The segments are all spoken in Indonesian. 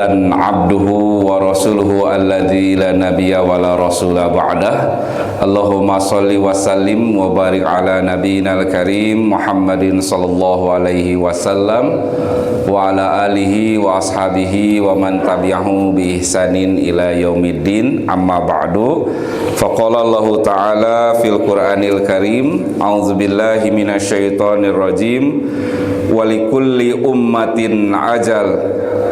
dan abduhu wa rasuluhu alladzi la nabiyya wa la rasula ba'dah. Allahumma salli wa sallim wa barik ala nabiyyina al-karim Muhammadin sallallahu alaihi wasallam wa ala alihi wa ashabihi wa man tabi'ahu bi ihsanin ila yaumiddin. Amma ba'du. Faqala Allah ta'ala fil Qur'anil Karim, a'udzubillahi minasyaitonir rajim. Walikulli ummatin ajal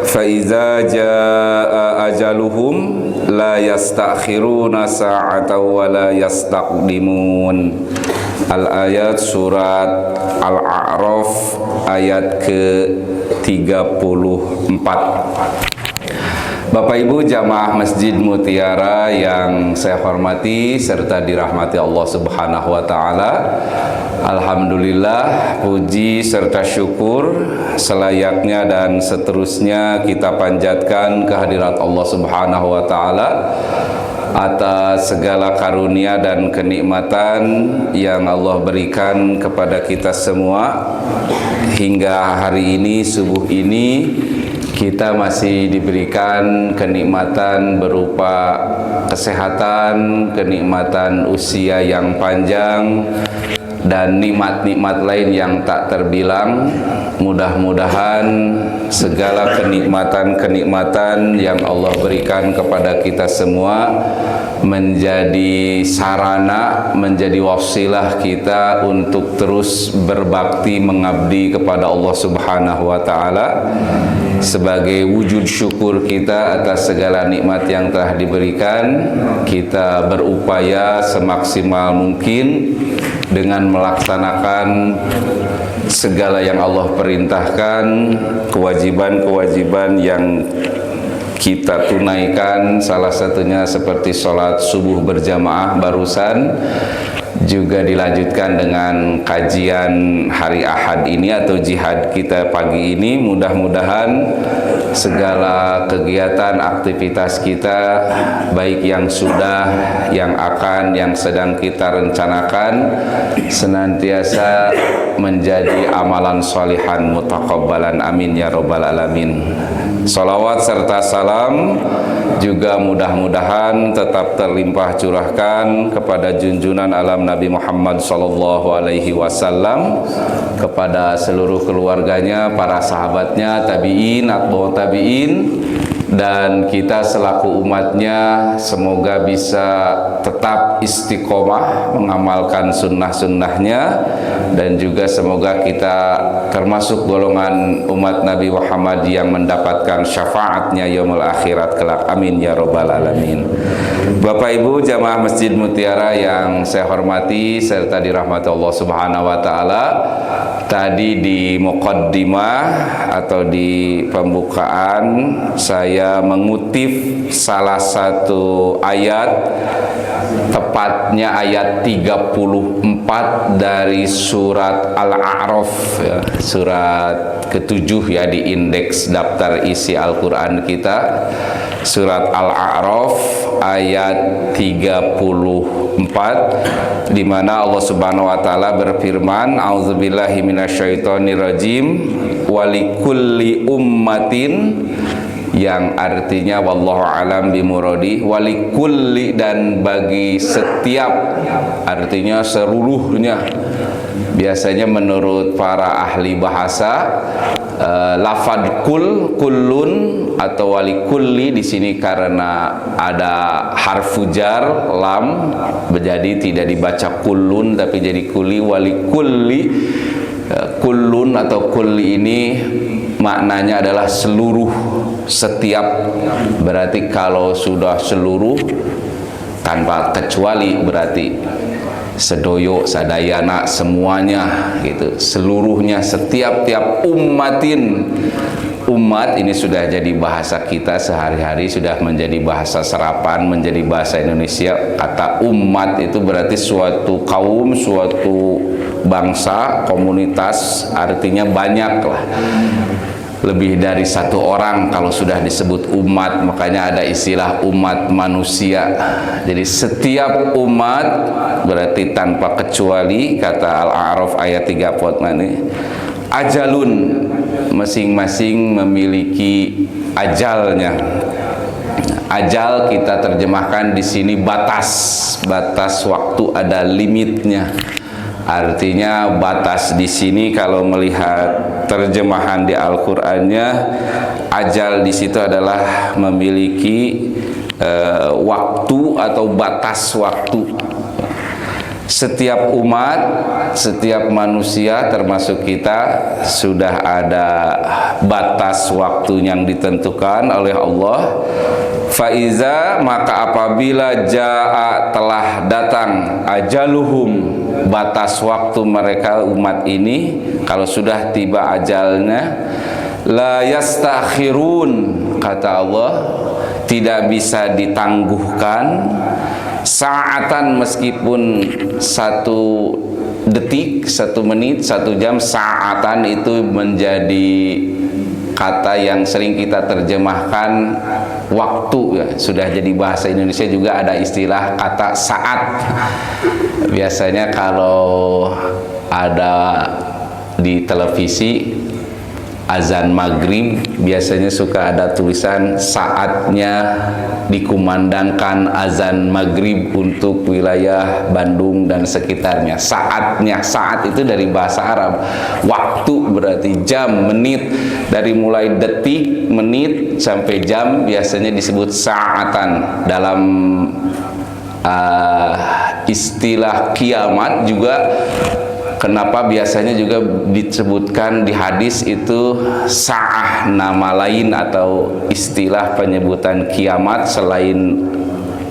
fa iza jaa ajaluhum la yastakhiruna sa'atan wa la yastaqdimun. Al-ayat surat Al-A'raf ayat ke-34. Bapak Ibu jamaah Masjid Mutiara yang saya hormati serta dirahmati Allah Subhanahu wa taala. Alhamdulillah, puji serta syukur selayaknya dan seterusnya kita panjatkan kehadirat Allah Subhanahu wa taala atas segala karunia dan kenikmatan yang Allah berikan kepada kita semua. Hingga hari ini, subuh ini, kita masih diberikan kenikmatan berupa kesehatan, kenikmatan usia yang panjang, dan nikmat-nikmat lain yang tak terbilang. Mudah-mudahan segala kenikmatan-kenikmatan yang Allah berikan kepada kita semua menjadi sarana, menjadi wasilah kita untuk terus berbakti mengabdi kepada Allah Subhanahu wa taala. Sebagai wujud syukur kita atas segala nikmat yang telah diberikan, kita berupaya semaksimal mungkin dengan melaksanakan segala yang Allah perintahkan, kewajiban-kewajiban yang kita tunaikan, salah satunya seperti sholat subuh berjamaah barusan, juga dilanjutkan dengan kajian hari Ahad ini atau jihad kita pagi ini. Mudah-mudahan segala kegiatan aktivitas kita, baik yang sudah, yang akan, yang sedang kita rencanakan, senantiasa menjadi amalan sholihan mutakabbalan, amin ya robbal alamin. Salawat serta salam juga mudah-mudahan tetap terlimpah curahkan kepada junjungan alam Nabi Muhammad sallallahu alaihi wasallam, kepada seluruh keluarganya, para sahabatnya, tabi'in, atba'ut tabi'in, dan kita selaku umatnya semoga bisa tetap istiqomah mengamalkan sunnah-sunnahnya, dan juga semoga kita termasuk golongan umat Nabi Muhammad yang mendapatkan syafaatnya yaumul akhirat kelak, amin ya robbal alamin. Bapak Ibu jamaah Masjid Mutiara yang saya hormati serta dirahmati Allah Subhanahu wa taala, tadi di muqaddimah atau di pembukaan saya mengutip salah satu ayat, tepatnya ayat 34 dari surat Al-A'raf, ya, surat ke-7 ya di indeks daftar isi Al-Quran kita, surat Al-A'raf ayat 34, di mana Allah Subhanahu wa taala berfirman, auzubillahi minasyaitonirrajim, walikulli ummatin, yang artinya wallahu alam bimuradi, walikulli, dan bagi setiap, artinya seluruhnya. Biasanya menurut para ahli bahasa, lafad kullun atau walikulli di sini karena ada harfu jar lam, jadi tidak dibaca kullun tapi jadi kulli, walikulli. Kullun atau kulli ini maknanya adalah seluruh, setiap. Berarti kalau sudah seluruh tanpa kecuali, berarti sedoyo, sadayana, semuanya gitu, seluruhnya, setiap ummatin. Umat ini sudah jadi bahasa kita sehari-hari, sudah menjadi bahasa serapan, menjadi bahasa Indonesia. Kata umat itu berarti suatu kaum, suatu bangsa, komunitas, artinya banyak lah. Lebih dari satu orang kalau sudah disebut umat, makanya ada istilah umat manusia. Jadi setiap umat berarti tanpa kecuali, kata Al-A'raf ayat 34 ini, ajalun, masing-masing memiliki ajalnya. Ajal kita terjemahkan di sini batas waktu, ada limitnya. Artinya batas di sini kalau melihat terjemahan di Al-Qur'annya, ajal di situ adalah memiliki waktu atau batas waktu. Setiap umat, setiap manusia termasuk kita sudah ada batas waktu yang ditentukan oleh Allah. Faiza, maka apabila jaa, telah datang, ajaluhum, batas waktu mereka umat ini, kalau sudah tiba ajalnya, la yastakhirun, kata Allah, tidak bisa ditangguhkan, saatan, meskipun 1 detik, 1 menit, 1 jam. Saatan itu menjadi kata yang sering kita terjemahkan waktu, ya. Sudah jadi bahasa Indonesia juga ada istilah kata saat. Biasanya kalau ada di televisi azan maghrib, biasanya suka ada tulisan saatnya dikumandangkan azan maghrib untuk wilayah Bandung dan sekitarnya. Saatnya, saat itu dari bahasa Arab. Waktu berarti jam, menit, dari mulai detik, menit sampai jam biasanya disebut saatan. Dalam istilah kiamat juga, kenapa biasanya juga disebutkan di hadis itu sa'ah, nama lain atau istilah penyebutan kiamat selain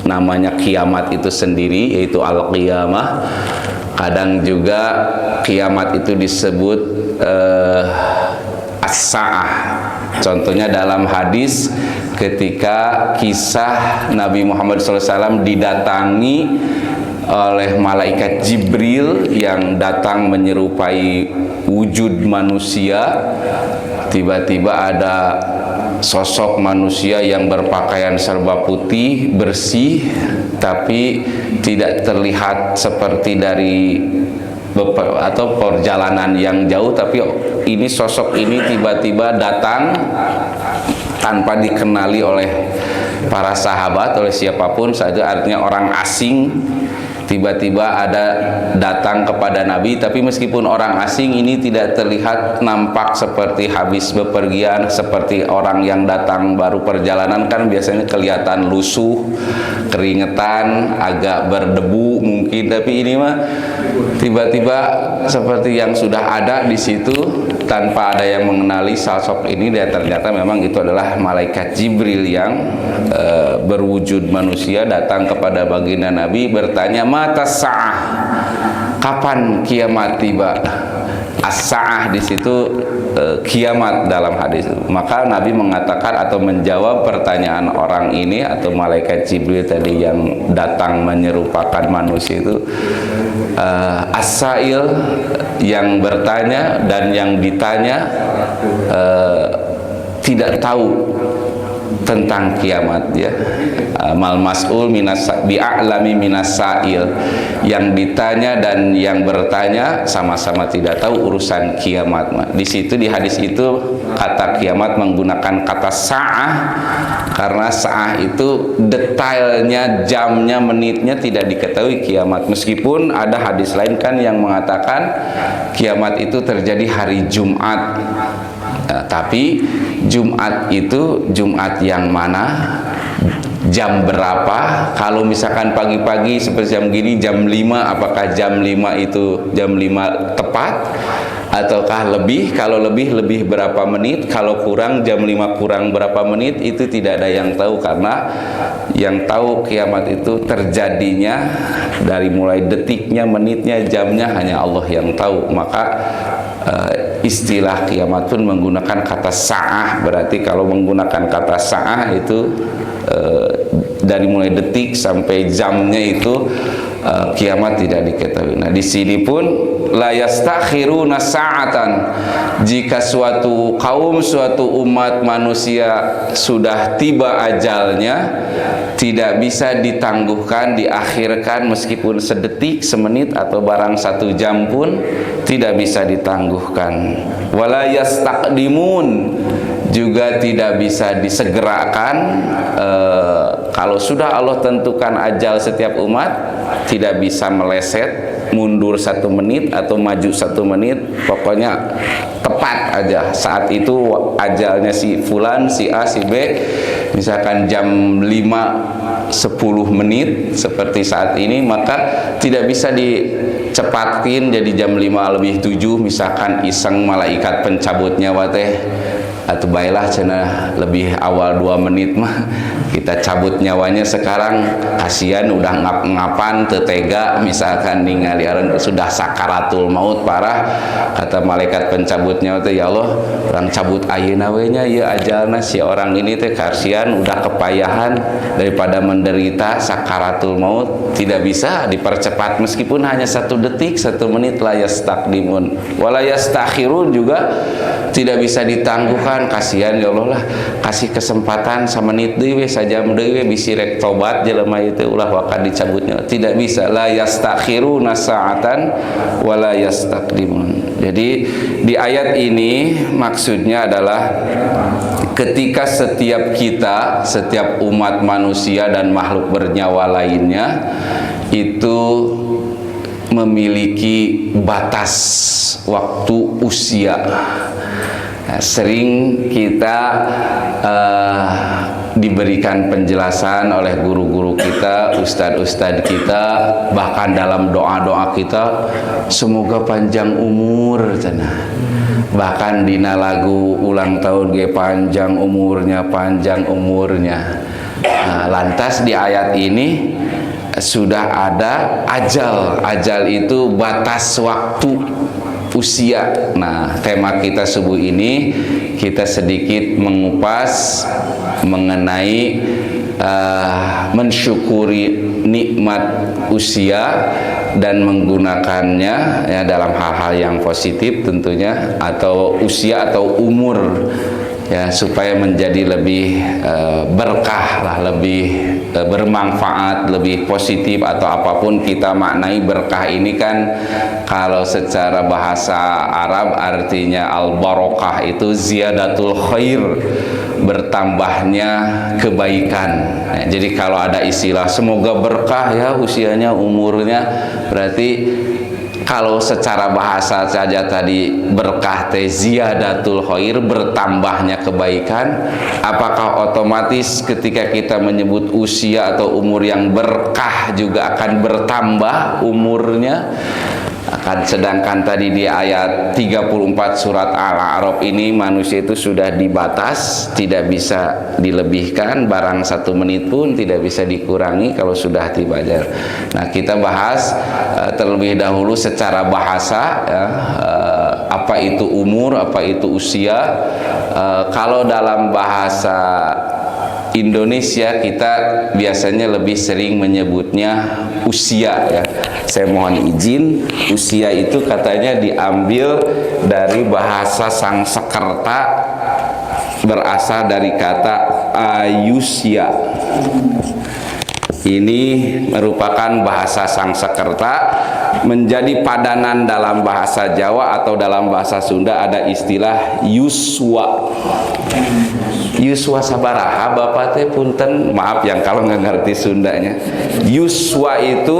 namanya kiamat itu sendiri, yaitu al-qiyamah. Kadang juga kiamat itu disebut as-sa'ah. Contohnya dalam hadis ketika kisah Nabi Muhammad SAW didatangi oleh malaikat Jibril yang datang menyerupai wujud manusia. Tiba-tiba ada sosok manusia yang berpakaian serba putih, bersih, tapi tidak terlihat seperti dari atau perjalanan yang jauh, tapi ini sosok ini tiba-tiba datang tanpa dikenali oleh para sahabat, oleh siapapun saja, artinya orang asing. Tiba-tiba ada datang kepada Nabi, tapi meskipun orang asing ini tidak terlihat nampak seperti habis bepergian, seperti orang yang datang baru perjalanan, kan biasanya kelihatan lusuh, keringetan, agak berdebu mungkin, tapi ini mah tiba-tiba seperti yang sudah ada di situ tanpa ada yang mengenali sosok ini. Dan ternyata memang itu adalah malaikat Jibril yang berwujud manusia datang kepada baginda Nabi bertanya, mata sa'ah, kapan kiamat tiba? As-sa'ah di situ kiamat dalam hadis. Maka Nabi mengatakan atau menjawab pertanyaan orang ini atau malaikat Jibril tadi yang datang menyerupakan manusia itu, as-sa'il, yang bertanya dan yang ditanya tidak tahu tentang kiamat, ya. Mal mas'ul bi'a'lami minas sa'il, yang ditanya dan yang bertanya sama-sama tidak tahu urusan kiamat. Di situ, di hadis itu, kata kiamat menggunakan kata sa'ah, karena sa'ah itu detailnya, jamnya, menitnya tidak diketahui kiamat. Meskipun ada hadis lain kan yang mengatakan kiamat itu terjadi hari Jumat. Tapi Jumat itu Jumat yang mana, jam berapa? Kalau misalkan pagi-pagi seperti jam gini, jam 5, apakah jam 5 itu jam 5 tepat ataukah lebih? Kalau lebih berapa menit? Kalau kurang, jam 5 kurang berapa menit? Itu tidak ada yang tahu, karena yang tahu kiamat itu terjadinya dari mulai detiknya, menitnya, jamnya hanya Allah yang tahu. Maka istilah kiamat pun menggunakan kata sa'ah. Berarti kalau menggunakan kata sa'ah itu dari mulai detik sampai jamnya itu kiamat tidak diketahui. Nah, di sini pun la yastakhiruna sa'atan, jika suatu kaum, suatu umat manusia sudah tiba ajalnya, tidak bisa ditangguhkan, diakhirkan meskipun sedetik, semenit atau barang 1 jam pun tidak bisa ditangguhkan. Wala yastaqdimun, juga tidak bisa disegerakan. Kalau sudah Allah tentukan ajal setiap umat, tidak bisa meleset, mundur 1 menit atau maju 1 menit, pokoknya tepat aja saat itu ajalnya si fulan, si A, si B, misalkan jam 5:10 seperti saat ini, maka tidak bisa dicepatkin jadi jam 5:07 misalkan iseng malaikat pencabut nyawa teh, atau baiklah cenah lebih awal 2 menit mah kita cabut nyawanya sekarang, kasihan udah ngap-ngapan tetega misalkan ningali sudah sakaratul maut parah, kata malaikat pencabut nyawa teh, ya Allah orang cabut ayeuna we nya ieu ajalna si orang ini teh, kasihan udah kepayahan daripada menderita sakaratul maut, tidak bisa dipercepat meskipun hanya 1 detik 1 menit, la yastaqdimun wala yastakhirun, juga tidak bisa ditangguhkan, kasihan ya Allah lah kasih kesempatan samenit deui sajam deui bisi rek tobat jelema ieu teh ulah wakad dicabutnya, tidak bisa, la yastakhiruna sa'atan wala yastaqdimun. Jadi di ayat ini maksudnya adalah ketika setiap kita, setiap umat manusia dan makhluk bernyawa lainnya itu memiliki batas waktu usia. Nah, sering kita diberikan penjelasan oleh guru-guru kita, ustadz-ustadz kita, bahkan dalam doa-doa kita, semoga panjang umur cenah. Bahkan dina lagu ulang tahun ge panjang umurnya, panjang umurnya. Nah, lantas di ayat ini sudah ada ajal. Ajal itu batas waktu usia. Nah, tema kita subuh ini kita sedikit mengupas mengenai mensyukuri nikmat usia dan menggunakannya ya dalam hal-hal yang positif tentunya, atau usia atau umur ya, supaya menjadi lebih berkah lah, lebih bermanfaat, lebih positif, atau apapun kita maknai berkah ini kan kalau secara bahasa Arab artinya al-barokah itu ziyadatul khair, bertambahnya kebaikan. Nah, jadi kalau ada istilah semoga berkah ya usianya, umurnya, berarti kalau secara bahasa saja tadi berkah teh ziyadatul khair, bertambahnya kebaikan, apakah otomatis ketika kita menyebut usia atau umur yang berkah juga akan bertambah umurnya? Sedangkan tadi di ayat 34 surat Al-A'raf ini manusia itu sudah dibatas, tidak bisa dilebihkan, barang 1 menit pun tidak bisa dikurangi kalau sudah dibajar. Nah, kita bahas terlebih dahulu secara bahasa ya, apa itu umur, apa itu usia. Kalau dalam bahasa Indonesia kita biasanya lebih sering menyebutnya usia ya. Saya mohon izin, usia itu katanya diambil dari bahasa Sangsekerta, berasal dari kata ayusya. Ini merupakan bahasa Sangsekerta, menjadi padanan dalam bahasa Jawa atau dalam bahasa Sunda ada istilah yuswa. Yuswa sabaraha Bapak teh punten, maaf yang kalau nggak ngerti Sundanya. Yuswa itu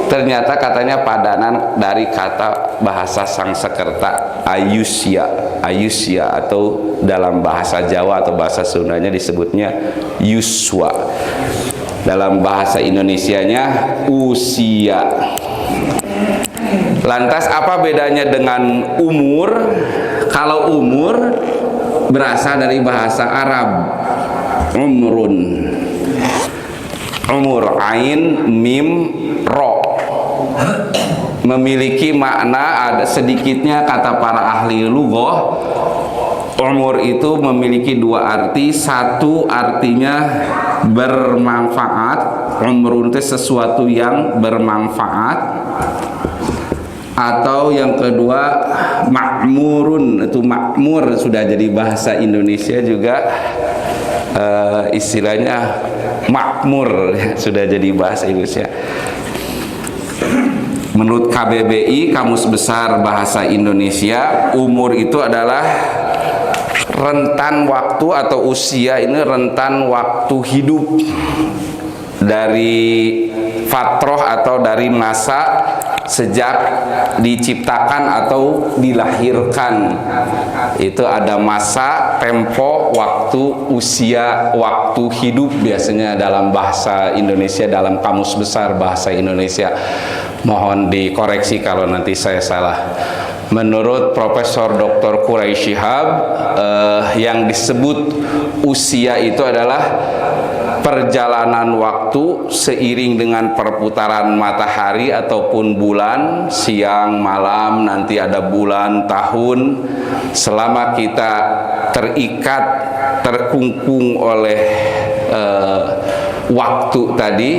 ternyata katanya padanan dari kata bahasa Sangsekerta ayusya. Ayusya atau dalam bahasa Jawa atau bahasa Sundanya disebutnya yuswa. Dalam bahasa Indonesianya usia. Lantas apa bedanya dengan umur? Kalau umur berasal dari bahasa Arab umrun, umur ain mim ro, memiliki makna, ada sedikitnya kata para ahli lughah, umur itu memiliki 2 arti. Satu artinya bermanfaat, umrun itu sesuatu yang bermanfaat, atau yang kedua makmurun, itu makmur sudah jadi bahasa Indonesia juga, istilahnya makmur sudah jadi bahasa Indonesia. Menurut KBBI, Kamus Besar Bahasa Indonesia, umur itu adalah rentan waktu atau usia ini rentan waktu hidup dari fatroh atau dari masa sejak diciptakan atau dilahirkan. Itu ada masa, tempo, waktu, usia, waktu hidup biasanya dalam bahasa Indonesia, dalam Kamus Besar Bahasa Indonesia. Mohon dikoreksi kalau nanti saya salah. Menurut Profesor Dr. Quraish Shihab, yang disebut usia itu adalah perjalanan waktu seiring dengan perputaran matahari ataupun bulan, siang, malam, nanti ada bulan, tahun. Selama kita terikat, terkungkung oleh waktu tadi,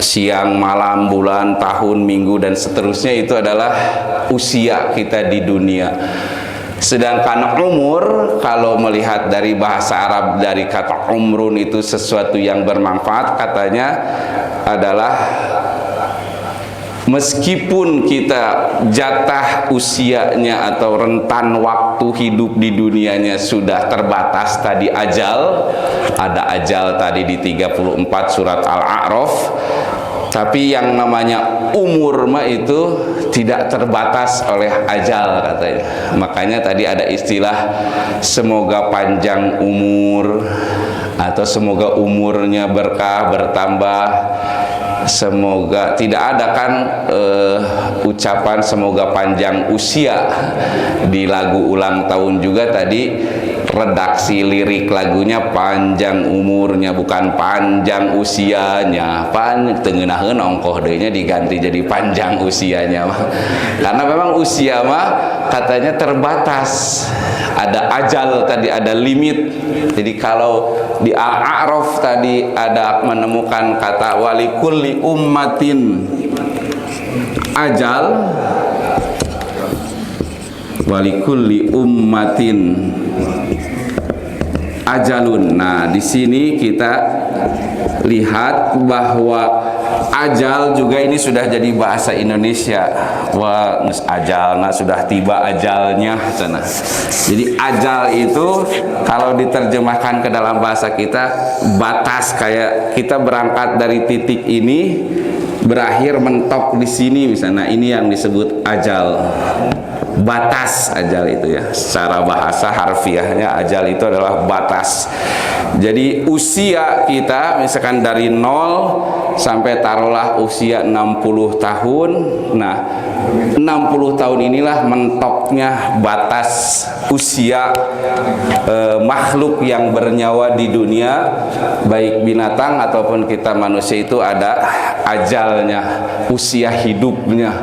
siang, malam, bulan, tahun, minggu, dan seterusnya, itu adalah usia kita di dunia. Sedangkan umur, kalau melihat dari bahasa Arab, dari kata umrun itu sesuatu yang bermanfaat, katanya adalah meskipun kita jatah usianya atau rentan waktu hidup di dunianya sudah terbatas, tadi ajal, ada ajal tadi di 34 surat Al-A'raf, tapi yang namanya umur mah itu tidak terbatas oleh ajal katanya. Makanya tadi ada istilah semoga panjang umur, atau semoga umurnya berkah bertambah. Semoga tidak ada kan ucapan semoga panjang usia di lagu ulang tahun juga tadi. Redaksi lirik lagunya panjang umurnya, bukan panjang usianya. Tengenaheun ongkoh deui-nya diganti jadi panjang usianya. Karena memang usia mah katanya terbatas. Ada ajal tadi, ada limit. Jadi kalau di Al-A'raf tadi ada menemukan kata walikulli ummatin ajal, walikulli ummatin ajalun. Nah, di sini kita lihat bahwa ajal juga ini sudah jadi bahasa Indonesia. Wah, ajalna sudah tiba ajalnya sana. Jadi ajal itu kalau diterjemahkan ke dalam bahasa kita batas, kayak kita berangkat dari titik ini berakhir mentok di sini misalnya. Ini yang disebut ajal. Batas ajal itu ya, secara bahasa harfiahnya ajal itu adalah batas. Jadi usia kita misalkan dari 0 sampai taruhlah usia 60 tahun. Nah, 60 tahun inilah mentoknya batas usia makhluk yang bernyawa di dunia, baik binatang ataupun kita manusia, itu ada ajalnya, usia hidupnya.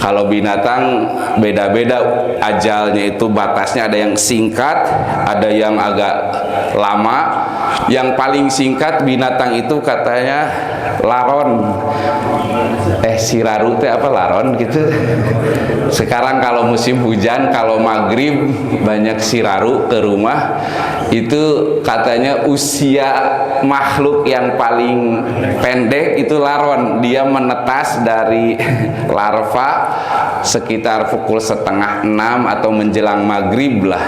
Kalau binatang beda-beda ajalnya, itu batasnya, ada yang singkat, ada yang agak lama. Yang paling singkat binatang itu katanya laron. Siraru teh apa laron gitu. Sekarang kalau musim hujan, kalau maghrib banyak siraru ke rumah, itu katanya usia makhluk yang paling pendek itu laron. Dia menetas dari larva sekitar pukul 5:30 atau menjelang maghrib lah,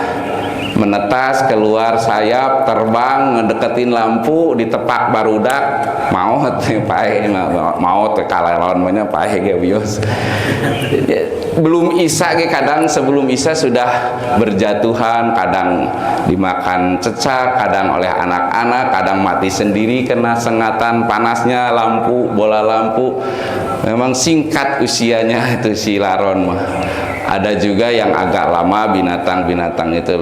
menetas keluar sayap, terbang, ngedeketin lampu, ditepak barudak, maut pae, maut kalaron banyak pae ge bios. Belum isya ge kadang sebelum isya sudah berjatuhan, kadang dimakan cecak, kadang oleh anak-anak, kadang mati sendiri kena sengatan panasnya lampu, bola lampu. Memang singkat usianya itu si laron mah. Ada juga yang agak lama binatang-binatang itu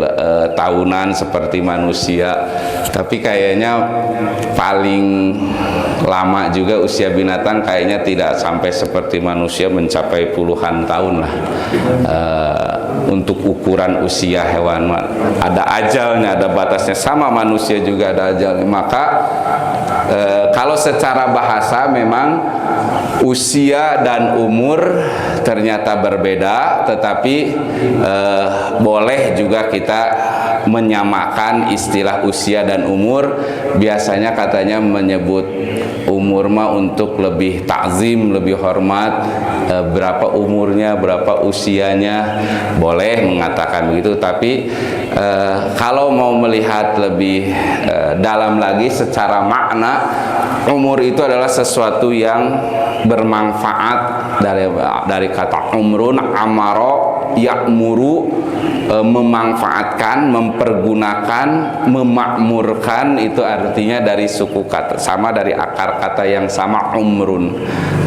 tahunan seperti manusia, tapi kayaknya paling lama juga usia binatang kayaknya tidak sampai seperti manusia, mencapai puluhan tahun lah. Untuk ukuran usia hewan ada ajalnya, ada batasnya, sama manusia juga ada ajalnya. Maka kalau secara bahasa memang usia dan umur ternyata berbeda, tetapi boleh juga kita menyamakan istilah usia dan umur. Biasanya katanya menyebut umur mah untuk lebih takzim, lebih hormat. Berapa umurnya, berapa usianya, boleh mengatakan begitu. Tapi kalau mau melihat lebih dalam lagi secara makna, umur itu adalah sesuatu yang bermanfaat. Dari kata umrun, amaro, ya'muru, memanfaatkan, mempergunakan, memakmurkan, itu artinya dari suku kata sama, dari akar kata yang sama, umrun.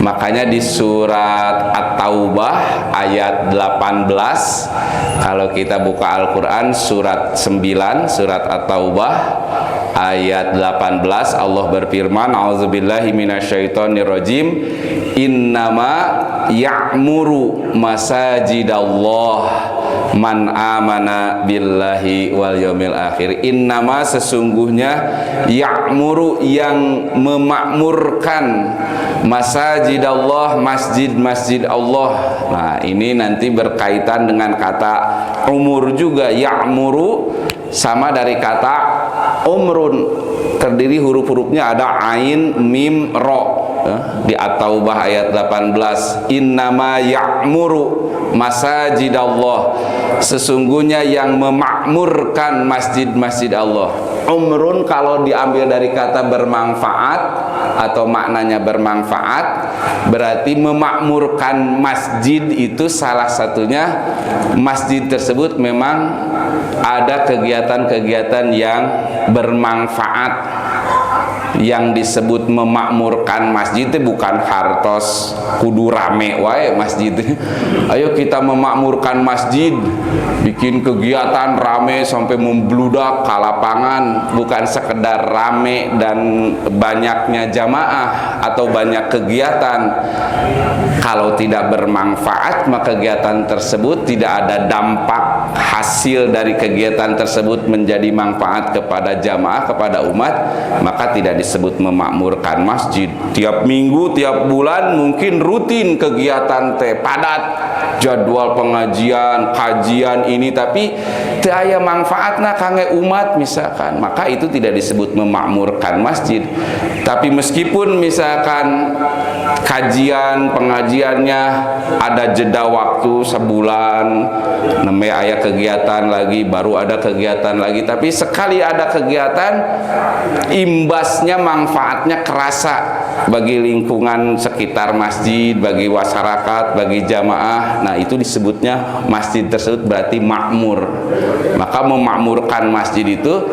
Makanya di surat At-Taubah ayat 18, kalau kita buka Al-Quran surat 9, surat At-Taubah ayat 18, Allah berfirman, a'udzubillahi minasyaitonirrajim, innama ya'muru masajidallah man amana billahi wal yaumil akhir. Innama, sesungguhnya, ya'muru, yang memakmurkan, masajidallah, masjid-masjid Allah. Nah, ini nanti berkaitan dengan kata umur juga. Ya'muru sama dari kata umrun, terdiri huruf-hurufnya ada ain, mim, ro. Di At-Taubah ayat 18, innama ya'muru masajidallah, sesungguhnya yang memakmurkan masjid-masjid Allah. Umrun kalau diambil dari kata bermanfaat atau maknanya bermanfaat, berarti memakmurkan masjid itu salah satunya masjid tersebut memang ada kegiatan-kegiatan yang bermanfaat. Yang disebut memakmurkan masjid itu bukan hartos kudu rame wae masjid. Ayo kita memakmurkan masjid, bikin kegiatan rame sampai membludak ke lapangan, bukan sekedar rame dan banyaknya jamaah atau banyak kegiatan. Kalau tidak bermanfaat, maka kegiatan tersebut tidak ada dampak hasil dari kegiatan tersebut menjadi manfaat kepada jamaah, kepada umat, maka tidak disebut memakmurkan masjid. Tiap minggu, tiap bulan mungkin rutin kegiatan teh padat, jadwal pengajian, kajian ini, tapi teu aya manfaatna kangge umat misalkan, maka itu tidak disebut memakmurkan masjid. Tapi meskipun misalkan kajian pengajiannya ada jeda waktu sebulan, nembe aya kegiatan lagi, baru ada kegiatan lagi, tapi sekali ada kegiatan, imbasnya, manfaatnya kerasa bagi lingkungan sekitar masjid, bagi masyarakat, bagi jamaah. Nah, itu disebutnya masjid tersebut berarti makmur. Maka memakmurkan masjid itu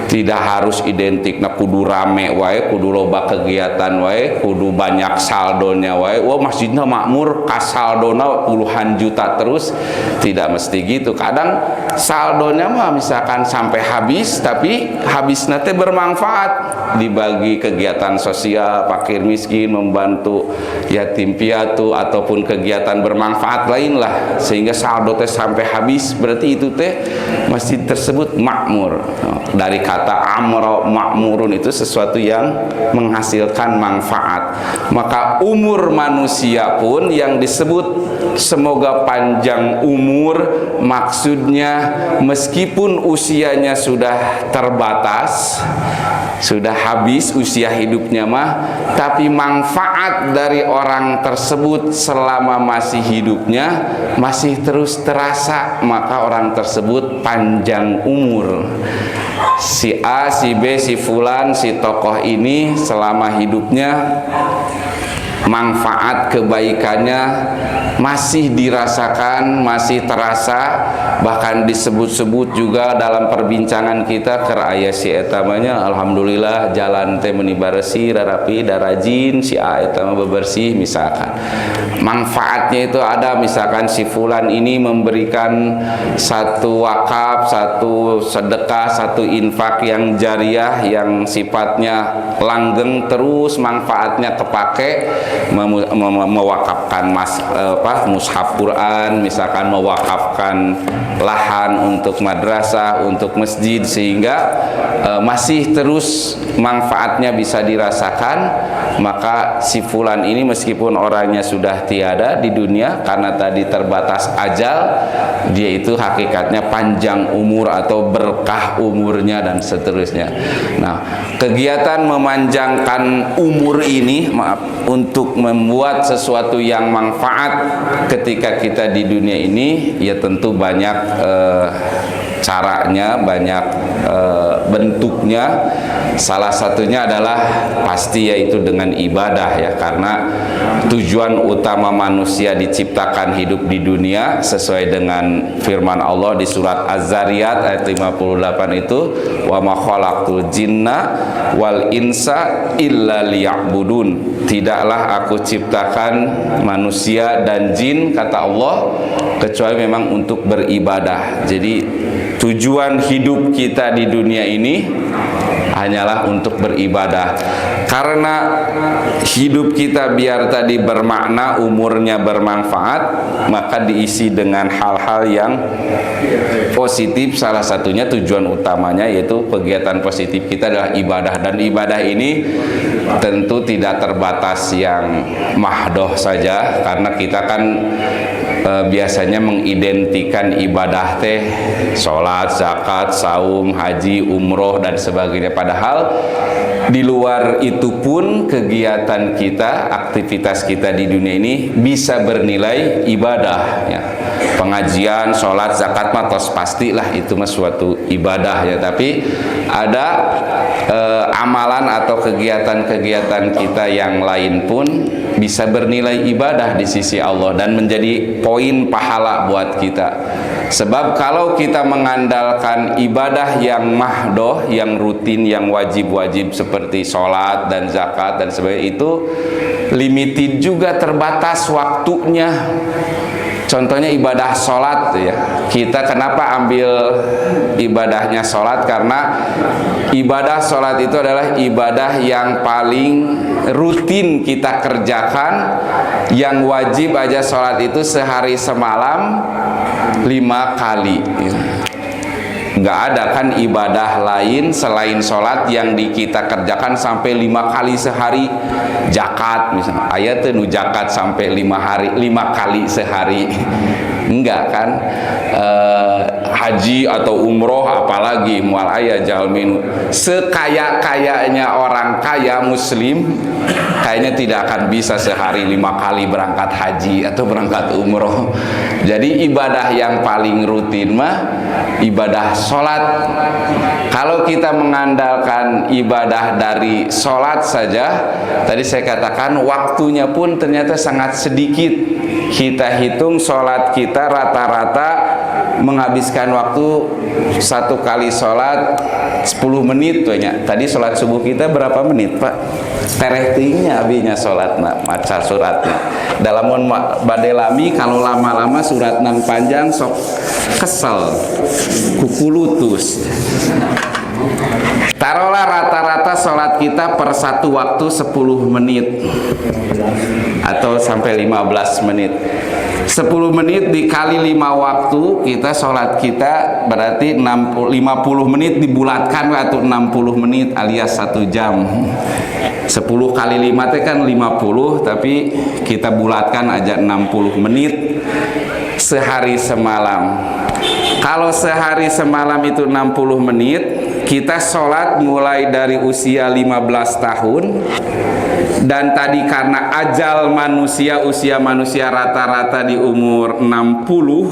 tidak harus identik na kudu rame wae, kudu loba kegiatan wae, kudu banyak saldonya wae. Wah, masjidnya makmur, kas saldona puluhan juta terus. Tidak mesti gitu. Kadang saldonya mah misalkan sampai habis, tapi habisnya teh bermanfaat, dibagi kegiatan sosial, fakir miskin, membantu yatim piatu, ataupun kegiatan bermanfaat lain lah, sehingga saldo teh sampai habis, berarti itu teh masjid tersebut makmur. Dari kata amro, makmurun, itu sesuatu yang menghasilkan manfaat. Maka umur manusia pun yang disebut semoga panjang umur, maksudnya meskipun usianya sudah terbatas, sudah habis usia hidupnya mah, tapi manfaat dari orang tersebut selama masih hidupnya masih terus terasa, maka orang tersebut panjang umur. Si A, si B, si fulan, si tokoh ini selama hidupnya manfaat kebaikannya masih dirasakan, masih terasa, bahkan disebut-sebut juga dalam perbincangan kita keur aya si etamanya alhamdulillah jalan teh meuni baresi, rarapi, darajin, si A eta mah bebersih misalkan. Manfaatnya itu ada, misalkan si fulan ini memberikan satu wakaf, satu sedekah, satu infak yang jariah yang sifatnya langgeng terus manfaatnya kepake, mewakafkan mushaf Quran, misalkan mewakafkan lahan untuk madrasah, untuk masjid, sehingga masih terus manfaatnya bisa dirasakan, maka si fulan ini meskipun orangnya sudah tiada di dunia karena tadi terbatas ajal, dia itu hakikatnya panjang umur atau berkah umurnya dan seterusnya. Nah, kegiatan memanjangkan umur ini untuk membuat sesuatu yang manfaat ketika kita di dunia ini, ya tentu banyak caranya, banyak bentuknya. Salah satunya adalah pasti yaitu dengan ibadah, ya, karena tujuan utama manusia diciptakan hidup di dunia sesuai dengan firman Allah di surat Az-Zariyat ayat 58 itu, wa ma khalaqtul jinna wal insa illa liya'budun. Tidaklah aku ciptakan manusia dan jin, kata Allah, kecuali memang untuk beribadah. Jadi tujuan hidup kita di dunia ini hanyalah untuk beribadah. Karena hidup kita biar tadi bermakna, umurnya bermanfaat, maka diisi dengan hal-hal yang positif. Salah satunya tujuan utamanya yaitu kegiatan positif kita adalah ibadah. Dan ibadah ini tentu tidak terbatas yang mahdoh saja, karena kita kan biasanya mengidentikan ibadah teh sholat, zakat, saum, haji, umroh dan sebagainya. Padahal di luar itu pun kegiatan kita, aktivitas kita di dunia ini bisa bernilai ibadah, ya. Pengajian, sholat, zakat mah pastilah itu mah suatu ibadah, ya. Tapi ada amalan atau kegiatan-kegiatan kita yang lain pun bisa bernilai ibadah di sisi Allah dan menjadi poin pahala buat kita. Sebab kalau kita mengandalkan ibadah yang mahdoh, yang rutin, yang wajib-wajib seperti sholat dan zakat dan sebagainya, itu limited juga, terbatas waktunya. Contohnya ibadah sholat, ya. Kita kenapa ambil ibadahnya sholat? Karena ibadah sholat itu adalah ibadah yang paling rutin kita kerjakan. Yang wajib aja sholat itu sehari semalam 5 kali. Nggak ada kan ibadah lain selain sholat yang kita kerjakan sampai 5 kali sehari. Zakat misalnya, ayat itu zakat sampai 5 kali sehari. Enggak kan. Haji atau umroh apalagi mual ayah jalmin sekaya-kayanya orang kaya muslim kayaknya tidak akan bisa sehari 5 kali berangkat haji atau berangkat umroh. Jadi ibadah yang paling rutin mah ibadah sholat. Kalau kita mengandalkan ibadah dari sholat saja, tadi saya katakan waktunya pun ternyata sangat sedikit. Kita hitung sholat kita rata-rata menghabiskan waktu 1 kali sholat 10 menit tuh ya. Tadi sholat subuh kita berapa menit Pak? Terehtingnya abinya sholat maca suratnya. Dalam badelami kalau lama-lama surat nan panjang sok kesel kukulutus. Taruhlah rata-rata sholat kita per satu waktu 10 menit atau sampai 15 menit. 10 menit dikali 5 waktu kita sholat kita berarti 50 menit dibulatkan atau 60 menit alias 1 jam. 10 kali 5 itu kan 50, tapi kita bulatkan aja 60 menit sehari semalam. Kalau sehari semalam itu 60 menit, kita sholat mulai dari usia 15 tahun. Dan tadi karena ajal manusia, usia manusia rata-rata di umur 60.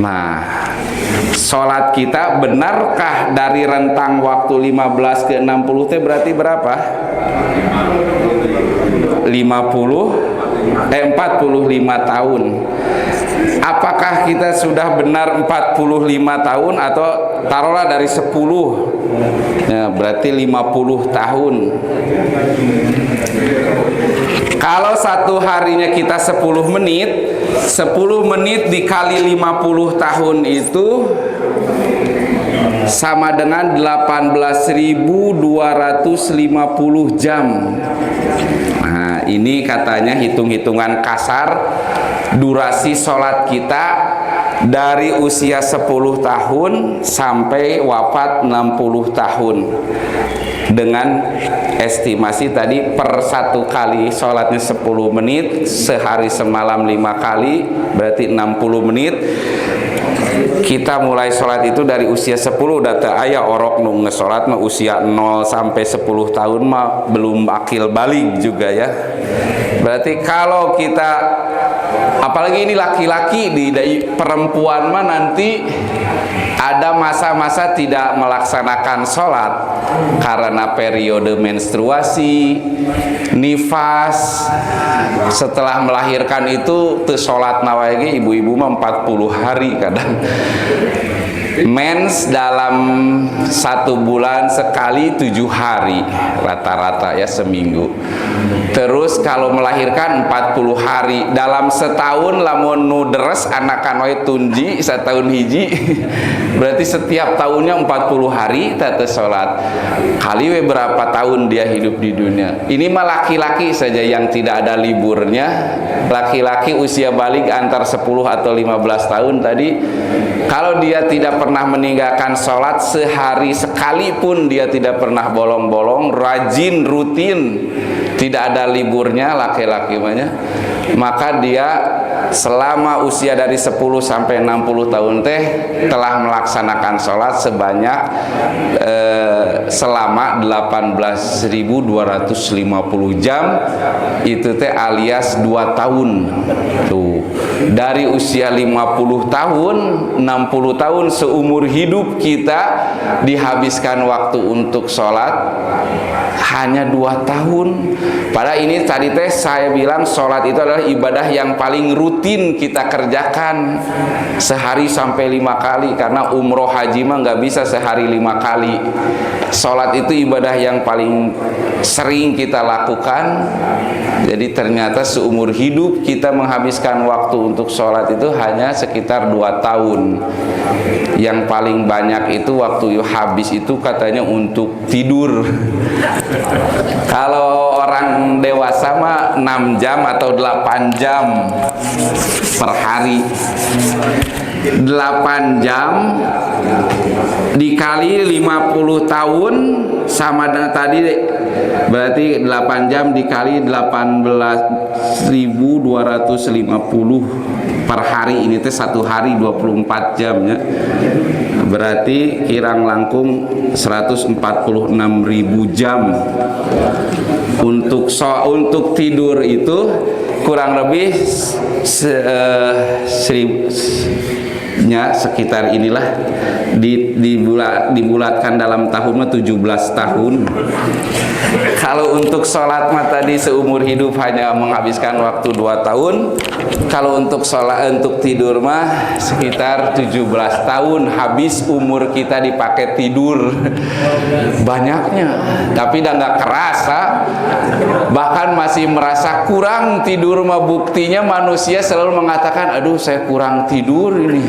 Nah, sholat kita benarkah dari rentang waktu 15 ke 60 itu berarti berapa? 45 tahun. Apakah kita sudah benar 45 tahun atau taruhlah dari 10? Ya, berarti 50 tahun. Kalau satu harinya kita 10 menit, 10 menit dikali 50 tahun itu sama dengan 18.250 jam. Nah, Nah, ini katanya hitung-hitungan kasar durasi sholat kita dari usia 10 tahun sampai wafat 60 tahun. Dengan estimasi tadi per satu kali sholatnya 10 menit, sehari semalam 5 kali, berarti 60 menit. Kita mulai sholat itu dari usia 10, data ayah orok nu ngesolat mah usia 0 sampai 10 tahun mah belum akil balik juga ya. Berarti kalau kita, apalagi ini laki-laki, di perempuan mah nanti ada masa-masa tidak melaksanakan sholat karena periode menstruasi, nifas. Setelah melahirkan itu teu sholat nawagi, ibu-ibu mah 40 hari kadang. Mens dalam 1 bulan sekali 7 hari rata-rata ya, seminggu. Terus kalau melahirkan 40 hari dalam setahun, lamun nu deres anakan we tunji setahun hiji berarti setiap tahunnya 40 hari tata sholat. Kali we berapa tahun dia hidup di dunia. Ini mah laki-laki saja yang tidak ada liburnya. Laki-laki usia balik antar 10 atau 15 tahun tadi, kalau dia tidak pernah meninggalkan sholat sehari sekalipun, dia tidak pernah bolong-bolong, rajin, rutin, tidak ada liburnya laki-laki maka dia selama usia dari 10 sampai 60 tahun teh telah melaksanakan sholat sebanyak selama 18.250 jam. Itu teh alias 2 tahun tuh. Dari usia 50 tahun 60 tahun seumur hidup kita dihabiskan waktu untuk sholat hanya 2 tahun. Padahal ini tadi teh saya bilang sholat itu adalah ibadah yang paling rutin kita kerjakan sehari sampai 5 kali, karena umroh haji mah nggak bisa sehari 5 kali. Sholat itu ibadah yang paling sering kita lakukan. Jadi ternyata seumur hidup kita menghabiskan waktu untuk sholat itu hanya sekitar 2 tahun. Yang paling banyak itu waktu habis itu katanya untuk tidur. Kalau orang dewasa mah 6 jam atau 8 jam per hari. 8 jam dikali 50 tahun sama dengan tadi, berarti 8 jam dikali 18.250 per hari. Ini teh 1 hari 24 jamnya, berarti kirang langkung 146.000 jam. Untuk tidur itu kurang lebih sekitar inilah, dibulatkan dalam tahunnya 17 tahun. Kalau untuk sholat mah tadi seumur hidup hanya menghabiskan waktu 2 tahun. Kalau untuk tidur mah sekitar 17 tahun habis umur kita dipakai tidur. Banyaknya, tapi udah nggak kerasa, bahkan masih merasa kurang tidur mah. Buktinya manusia selalu mengatakan, aduh saya kurang tidur ini,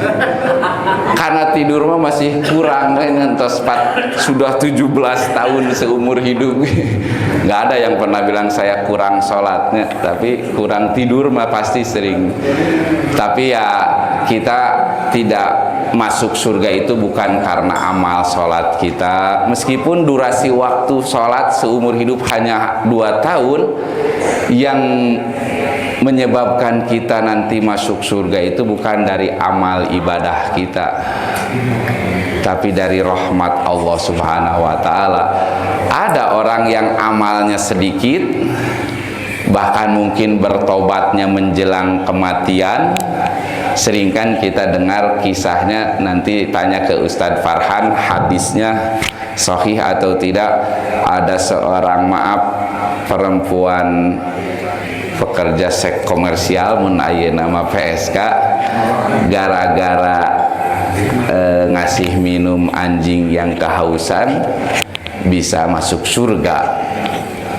karena tidur mah masih kurang. Sudah 17 tahun seumur hidup nggak ada yang pernah bilang saya kurang sholatnya, tapi kurang tidur mah pasti sering. Tapi ya kita tidak masuk surga itu bukan karena amal sholat kita, meskipun durasi waktu sholat seumur hidup hanya 2 tahun. Yang menyebabkan kita nanti masuk surga itu bukan dari amal ibadah kita, tapi dari rahmat Allah Subhanahu wa ta'ala. Ada orang yang amalnya sedikit, bahkan mungkin bertobatnya menjelang kematian. Sering kan kita dengar kisahnya, nanti tanya ke Ustadz Farhan hadisnya sahih atau tidak. Ada seorang perempuan pekerja seks komersial mun ayeuna nama PSK, gara-gara ngasih minum anjing yang kehausan bisa masuk surga.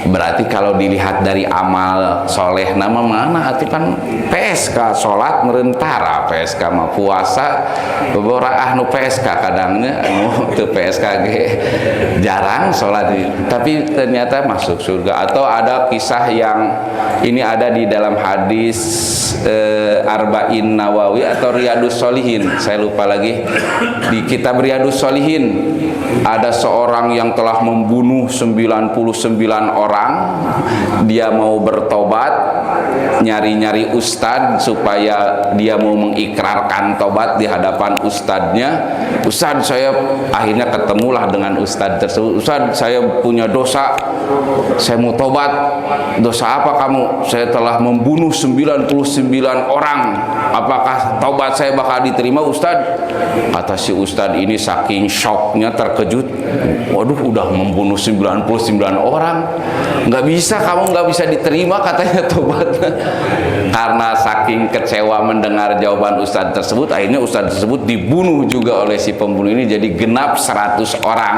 Berarti kalau dilihat dari amal soleh nama mana itu kan PSK sholat merentara, PSK mah puasa beberapa ahnu PSK kadangnya itu PSK jarang sholat, tapi ternyata masuk surga. Atau ada kisah yang ini ada di dalam hadis Arba'in Nawawi atau Riyadus Sholihin, saya lupa lagi, di kitab Riyadus Sholihin ada seorang yang telah membunuh 99 orang, dia mau bertobat, nyari-nyari ustadz supaya dia mau mengikrarkan tobat di hadapan ustadznya. Ustadz, saya akhirnya ketemulah dengan ustadz tersebut. Ustadz, saya punya dosa, saya mau tobat. Dosa apa kamu? Saya telah membunuh 99 orang, apakah tobat saya bakal diterima ustadz? Kata si ustadz ini saking shocknya, terkejut, waduh udah membunuh 99 orang, nggak bisa, kamu nggak bisa diterima katanya tobat. Karena saking kecewa mendengar jawaban ustadz tersebut, akhirnya ustadz tersebut dibunuh juga oleh si pembunuh ini, jadi genap 100 orang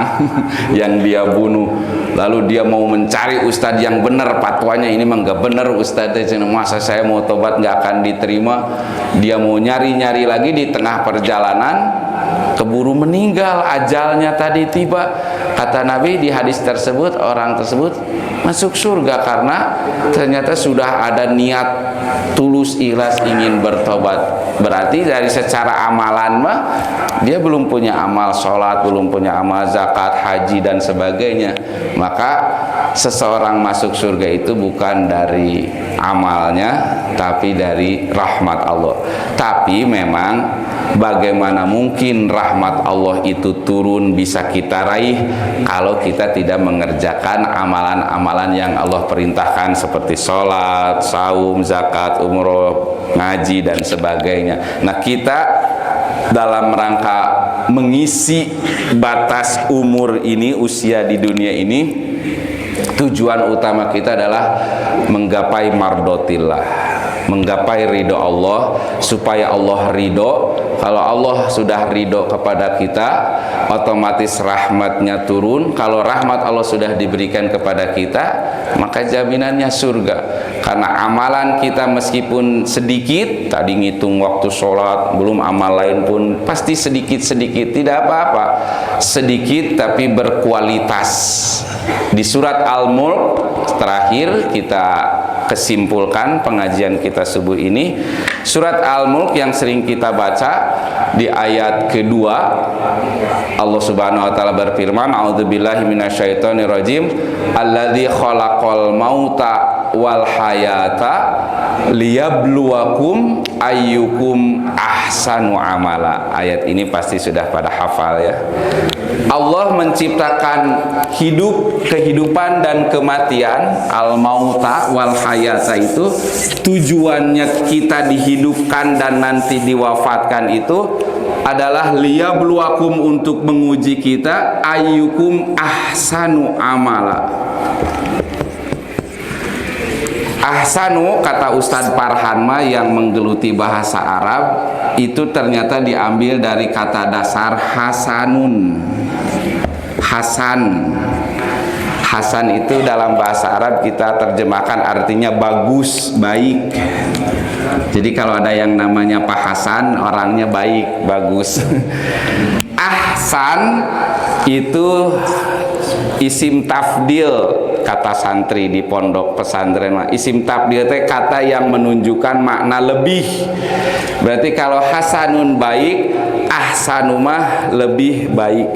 yang dia bunuh. Lalu dia mau mencari ustadz yang benar, fatwanya ini mah nggak benar ustadznya, masa saya mau tobat nggak akan diterima. Dia mau nyari-nyari lagi, di tengah perjalanan keburu meninggal, ajalnya tadi tiba. Kata Nabi di hadis tersebut, orang tersebut masuk surga karena ternyata sudah ada niat tulus ikhlas ingin bertobat. Berarti dari secara amalan mah dia belum punya amal sholat, belum punya amal zakat, haji dan sebagainya. Maka seseorang masuk surga itu bukan dari amalnya, tapi dari rahmat Allah. Tapi memang bagaimana mungkin rahmat Allah itu turun bisa kita raih kalau kita tidak mengerjakan amalan-amalan yang Allah perintahkan seperti sholat, saum, zakat, umroh, ngaji dan sebagainya. Nah, kita dalam rangka mengisi batas umur ini, usia di dunia ini, tujuan utama kita adalah menggapai mardotillah, menggapai ridho Allah, supaya Allah ridho. Kalau Allah sudah ridho kepada kita, otomatis rahmatnya turun. Kalau rahmat Allah sudah diberikan kepada kita, maka jaminannya surga. Karena amalan kita meskipun sedikit, tadi ngitung waktu sholat, belum amal lain pun pasti sedikit-sedikit, tidak apa-apa, sedikit tapi berkualitas. Di surat Al-Mulk terakhir kita kesimpulkan pengajian kita subuh ini, surat Al-Mulk yang sering kita baca, di ayat kedua Allah Subhanahu wa taala berfirman, a'udzubillahi minasyaitonirrajim, alladzi khalaqal mauta wal hayata liyabluwakum ayyukum ahsanu amala. Ayat ini pasti sudah pada hafal ya. Allah menciptakan hidup, kehidupan dan kematian, al-mauta wal hayata, itu tujuannya kita dihidupkan dan nanti diwafatkan itu adalah liyabluwakum, untuk menguji kita, ayyukum ahsanu amala. Ahsanu, kata Ustadz Farhan yang menggeluti bahasa Arab, itu ternyata diambil dari kata dasar hasanun. Hasan, Hasan itu dalam bahasa Arab kita terjemahkan artinya bagus, baik. Jadi kalau ada yang namanya Pak Hasan, orangnya baik, bagus. Ahsan itu isim tafdil, kata santri di pondok pesantren. Isim tafdil itu kata yang menunjukkan makna lebih. Berarti kalau hasanun baik, ahsanu mah lebih baik.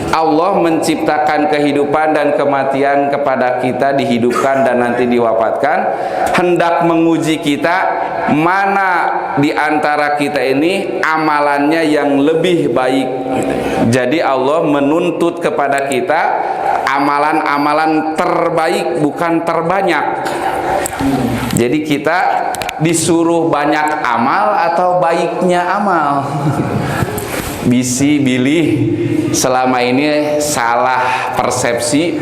Allah menciptakan kehidupan dan kematian kepada kita, dihidupkan dan nanti diwafatkan, hendak menguji kita mana di antara kita ini amalannya yang lebih baik. Jadi Allah menuntut kepada kita amalan-amalan terbaik, bukan terbanyak. Jadi kita disuruh banyak amal atau baiknya amal. bisi bilih selama ini salah persepsi,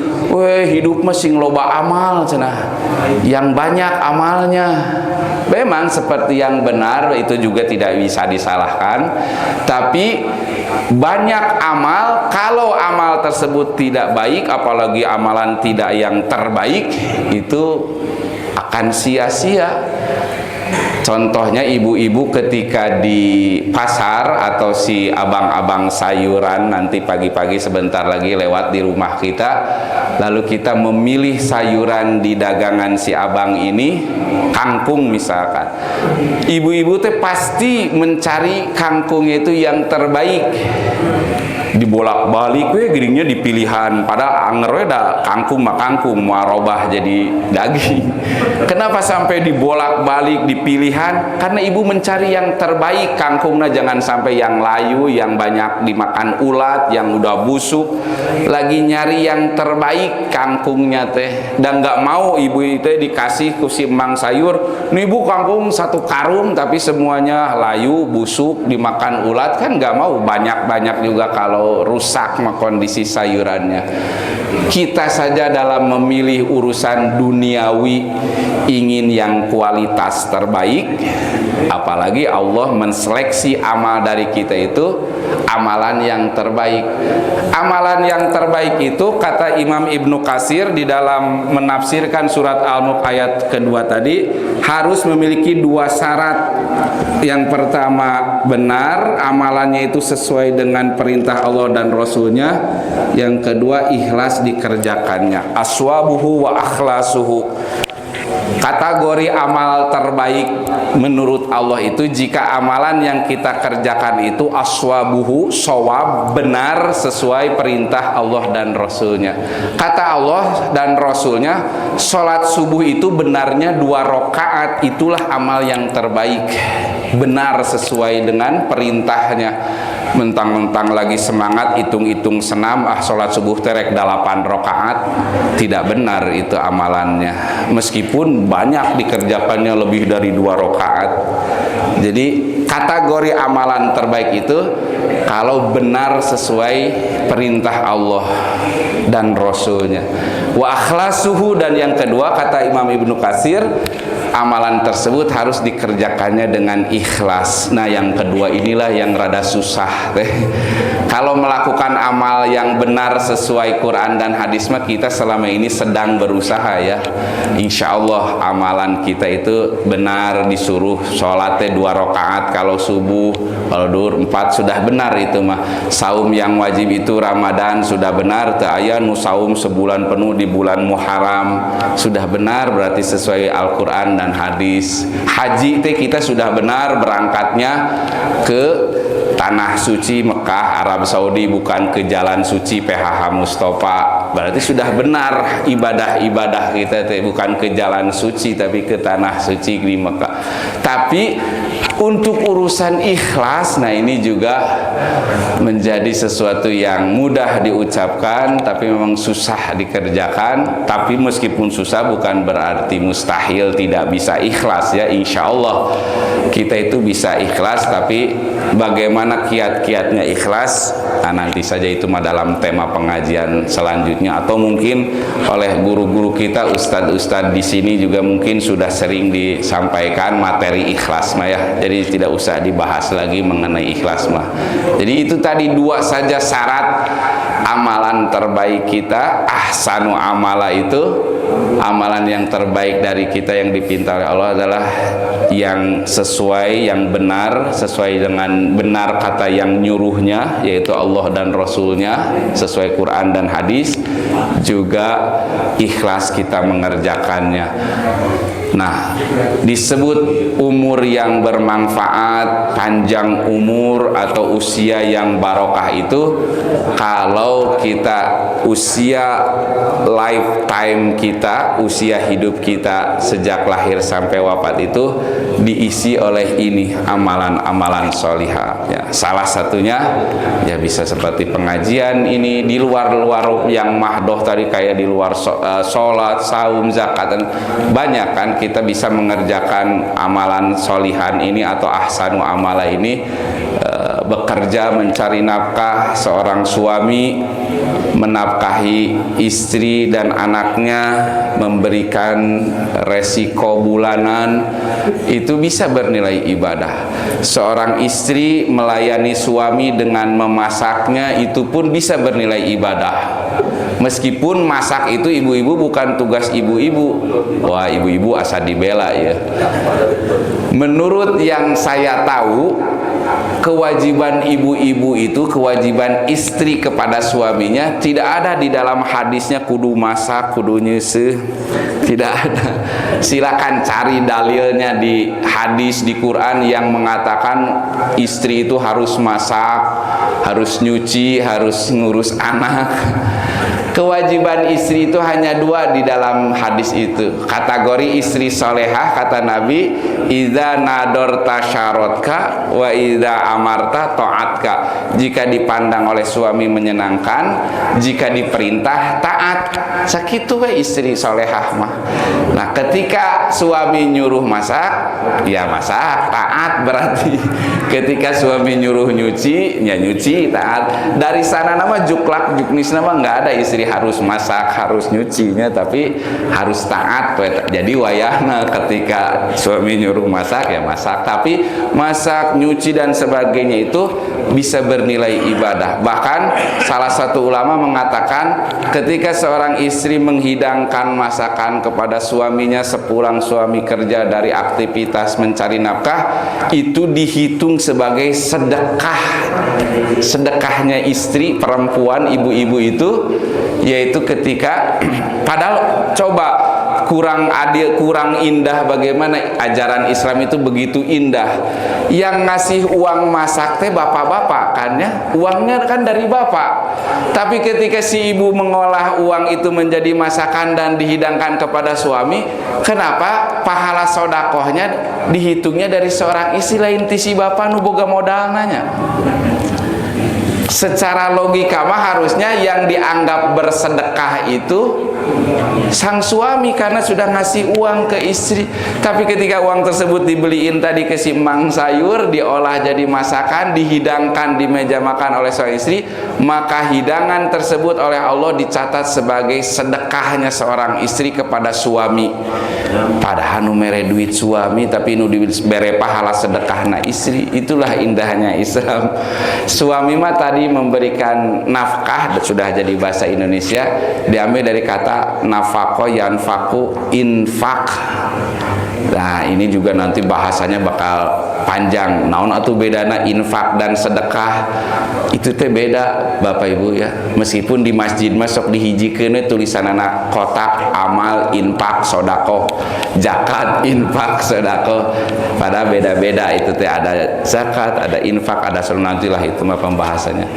hidup masing loba amal cenah, yang banyak amalnya. Memang seperti yang benar itu juga tidak bisa disalahkan, tapi banyak amal, kalau amal tersebut tidak baik, apalagi amalan tidak yang terbaik, itu akan sia-sia. Contohnya ibu-ibu ketika di pasar atau si abang-abang sayuran nanti pagi-pagi sebentar lagi lewat di rumah kita, lalu kita memilih sayuran di dagangan si abang ini, kangkung misalkan. Ibu-ibu teh pasti mencari kangkung itu yang terbaik. Dibolak-balik giringnya di pilihan, padahal anger da kangkung mah kangkung marobah jadi daging. Kenapa sampai dibolak-balik di pilihan? Karena ibu mencari yang terbaik. Kangkungnya jangan sampai yang layu, yang banyak dimakan ulat, yang udah busuk. Lagi nyari yang terbaik kangkungnya teh, dan nggak mau ibu itu dikasih ku si emang sayur, nih bu kangkung satu karung tapi semuanya layu, busuk, dimakan ulat, kan nggak mau. Banyak-banyak juga kalau rusak kondisi sayurannya. Kita saja dalam memilih urusan duniawi ingin yang kualitas terbaik, apalagi Allah menseleksi amal dari kita itu amalan yang terbaik. Amalan yang terbaik itu kata Imam Ibnu Katsir di dalam menafsirkan surat Al-Mulk ayat kedua tadi, harus memiliki dua syarat. Yang pertama, benar amalannya itu sesuai dengan perintah Allah dan Rasulnya. Yang kedua, ikhlas dikerjakannya. Aswabuhu wa akhlasuhu. Kategori amal terbaik menurut Allah itu jika amalan yang kita kerjakan itu aswabuhu, shawab, benar sesuai perintah Allah dan Rasulnya. Kata Allah dan Rasulnya, sholat subuh itu benarnya 2 rakaat, itulah amal yang terbaik, benar sesuai dengan perintahnya. Mentang-mentang lagi semangat hitung-hitung senam, sholat subuh terek 8 rakaat, tidak benar itu amalannya, meskipun banyak dikerjakannya lebih dari 2 rakaat. Jadi kategori amalan terbaik itu kalau benar sesuai perintah Allah dan Rasulnya. Wa akhlasuhu, dan yang kedua kata Imam Ibnu Katsir, amalan tersebut harus dikerjakannya dengan ikhlas. Nah yang kedua inilah yang rada susah teh. Kalau melakukan amal yang benar sesuai Quran dan hadis mah kita selama ini sedang berusaha ya. Insya Allah amalan kita itu benar, disuruh sholatnya 2 rakaat kalau subuh, kalau duhur 4 sudah benar itu mah. Saum yang wajib itu Ramadan sudah benar, teu aya nu saum sebulan penuh di bulan Muharram, sudah benar berarti sesuai Al-Quran dan hadis. Haji teh kita sudah benar berangkatnya ke tanah suci Mekah, Arab Saudi, bukan ke jalan suci PHH Mustafa. Berarti sudah benar ibadah-ibadah kita teh, bukan ke jalan suci tapi ke tanah suci di Mekah. Tapi untuk urusan ikhlas, nah ini juga menjadi sesuatu yang mudah diucapkan tapi memang susah dikerjakan. Tapi meskipun susah bukan berarti mustahil tidak bisa ikhlas ya. Insya Allah kita itu bisa ikhlas, tapi bagaimana kiat-kiatnya ikhlas, nah nanti saja itu mah dalam tema pengajian selanjutnya, atau mungkin oleh guru-guru kita, ustadz-ustadz di sini juga mungkin sudah sering disampaikan materi ikhlas mah ya. Jadi tidak usah dibahas lagi mengenai ikhlas mah. Jadi itu tadi 2 saja syarat amalan terbaik kita. Ahsanu amala itu amalan yang terbaik dari kita yang dipinta oleh Allah adalah yang sesuai, yang benar, sesuai dengan benar kata yang nyuruhnya, yaitu Allah dan Rasulnya, sesuai Quran dan hadis, juga ikhlas kita mengerjakannya. Nah, disebut umur yang bermanfaat, panjang umur atau usia yang barokah itu kalau kita usia lifetime kita, usia hidup kita sejak lahir sampai wafat itu diisi oleh ini amalan-amalan sholihah ya. Salah satunya ya bisa seperti pengajian ini, di luar-luar yang mahdoh tadi kayak di luar sholat, saum, zakat, dan banyak kan kita bisa mengerjakan amalan sholihan ini atau ahsanu amala ini bekerja mencari nafkah, seorang suami menafkahi istri dan anaknya, memberikan resiko bulanan, itu bisa bernilai ibadah. Seorang istri melayani suami dengan memasaknya, itu pun bisa bernilai ibadah. Meskipun masak itu ibu-ibu bukan tugas ibu-ibu. Wah, ibu-ibu asa dibela ya. Menurut yang saya tahu, kewajiban ibu-ibu itu, kewajiban istri kepada suaminya tidak ada di dalam hadisnya kudu masak, kudu nyeuseum. Tidak ada. Silakan cari dalilnya di hadis di Quran yang mengatakan istri itu harus masak, harus nyuci, harus ngurus anak. Kewajiban istri itu hanya dua di dalam hadis itu. Kategori istri solehah, kata Nabi, idza nadorta syarotka wa idza amarta ta'atka. Jika dipandang oleh suami menyenangkan, jika diperintah taat. Sakitu we istri solehah mah. Nah, ketika suami nyuruh masak, ya masak, taat berarti. Ketika suami nyuruh nyuci, ya nyuci, taat. Dari sana nama juklak juknis nama nggak ada istri harus masak, harus nyucinya, tapi harus taat. Jadi wayahna ketika suami nyuruh masak, ya masak. Tapi masak, nyuci dan sebagainya itu bisa bernilai ibadah. Bahkan salah satu ulama mengatakan ketika seorang istri menghidangkan masakan kepada suaminya sepulang suami kerja dari aktivitas mencari nafkah, itu dihitung sebagai sedekah. Sedekahnya istri perempuan, ibu-ibu itu, yaitu ketika padahal coba kurang adil, kurang indah bagaimana ajaran Islam itu begitu indah. Yang ngasih uang masak teh bapak-bapak kan ya, uangnya kan dari bapak. Tapi ketika si ibu mengolah uang itu menjadi masakan dan dihidangkan kepada suami, kenapa pahala sodakohnya dihitungnya dari seorang istri lain ti si bapak nu boga modal nanya? Secara logika mah harusnya yang dianggap bersedekah itu sang suami karena sudah ngasih uang ke istri. Tapi ketika uang tersebut dibeliin tadi ke si mang sayur, diolah jadi masakan, dihidangkan di meja makan oleh seorang istri, maka hidangan tersebut oleh Allah dicatat sebagai sedekahnya seorang istri kepada suami. Padahal nu mere duit suami tapi nu dibere pahala sedekahna istri. Itulah indahnya Islam. Suami mah tadi memberikan nafkah, sudah jadi bahasa Indonesia, diambil dari kata nafaqo yanfaku, infak. Nah, ini juga nanti bahasanya bakal panjang. Naon atuh bedana infak dan sedekah? Itu teh beda Bapak Ibu ya. Meskipun di masjid masuk dihijikeun tulisanana kotak amal infak sedekah, zakat infak sedekah. Padahal beda-beda itu teh, ada zakat, ada infak, ada nantilah itu mah pembahasannya.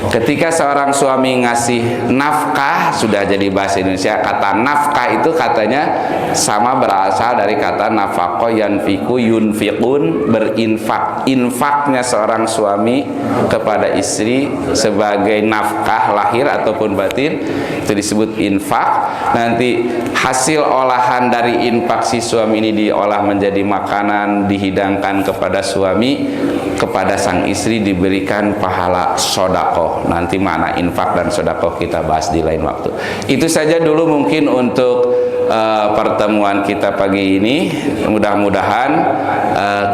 Ketika seorang suami ngasih nafkah, sudah jadi bahasa Indonesia, kata nafkah itu katanya sama berasal dari kata nafaqo yanfiku yunfiqun, berinfak. Infaknya seorang suami kepada istri sebagai nafkah lahir ataupun batin itu disebut infak. Nanti hasil olahan dari infak si suami ini diolah menjadi makanan, dihidangkan kepada suami, kepada sang istri diberikan pahala sodakoh. Nanti mana infak dan sodakoh kita bahas di lain waktu. Itu saja dulu mungkin untuk pertemuan kita pagi ini. Mudah-mudahan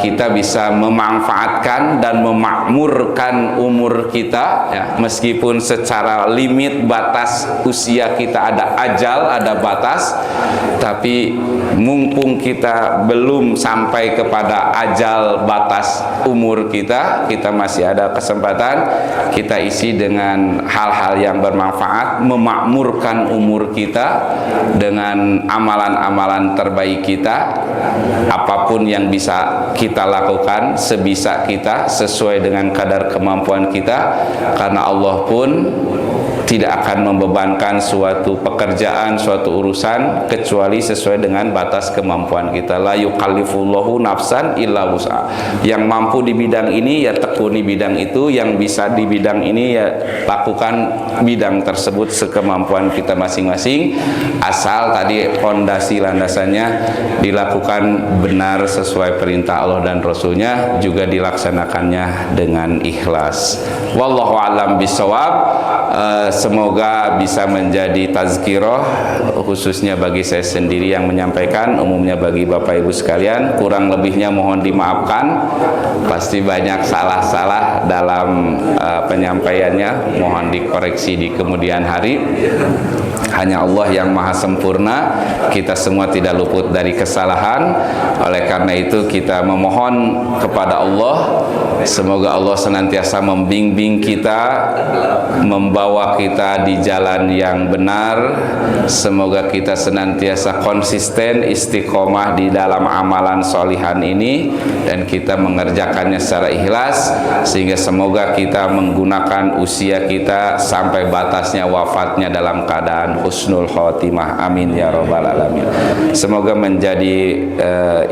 kita bisa memanfaatkan dan memakmurkan umur kita ya, meskipun secara limit batas usia kita ada ajal, ada batas, tapi mumpung kita belum sampai kepada ajal batas umur kita masih ada kesempatan kita isi dengan hal-hal yang bermanfaat, memakmurkan umur kita dengan amalan-amalan terbaik kita. Apapun yang bisa kita lakukan sebisa kita sesuai dengan kadar kemampuan kita, karena Allah pun tidak akan membebankan suatu pekerjaan, suatu urusan kecuali sesuai dengan batas kemampuan kita. La yukallifullahu nafsan illa wus'aha. Yang mampu di bidang ini ya tekuni bidang itu, yang bisa di bidang ini ya lakukan bidang tersebut sekemampuan kita masing-masing, asal tadi fondasi landasannya dilakukan benar sesuai perintah Allah dan Rasulnya, juga dilaksanakannya dengan ikhlas. Wallahu a'lam bishawab. Semoga bisa menjadi tazkirah khususnya bagi saya sendiri yang menyampaikan, umumnya bagi Bapak Ibu sekalian. Kurang lebihnya mohon dimaafkan, pasti banyak salah-salah dalam penyampaiannya, mohon dikoreksi di kemudian hari. Hanya Allah yang maha sempurna, kita semua tidak luput dari kesalahan. Oleh karena itu kita memohon kepada Allah, semoga Allah senantiasa membimbing kita, membawa kita di jalan yang benar. Semoga kita senantiasa konsisten, istiqomah di dalam amalan solihan ini, dan kita mengerjakannya secara ikhlas, sehingga semoga kita menggunakan usia kita sampai batasnya wafatnya dalam keadaan husnul khotimah. Amin ya rabbal alamin. Semoga menjadi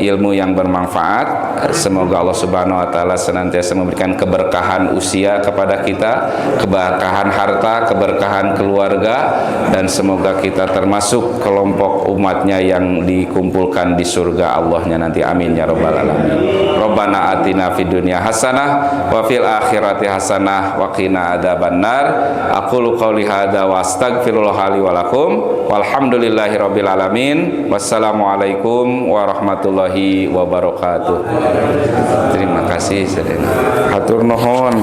ilmu yang bermanfaat. Semoga Allah Subhanahu wa taala senantiasa memberikan keberkahan usia kepada kita, keberkahan harta, keberkahan keluarga, dan semoga kita termasuk kelompok umatnya yang dikumpulkan di surga Allahnya nanti. Amin ya rabbal alamin. Rabbana atina fid dunya hasanah wa fil akhirati hasanah wa qina adzabannar. Aqulu qouli hadza wa astaghfirullah li wa lakum. Walhamdulillahi rabbil alamin. Wassalamualaikum warahmatullahi wabarakatuh. Terima kasih sedaya. Hatur nuhun.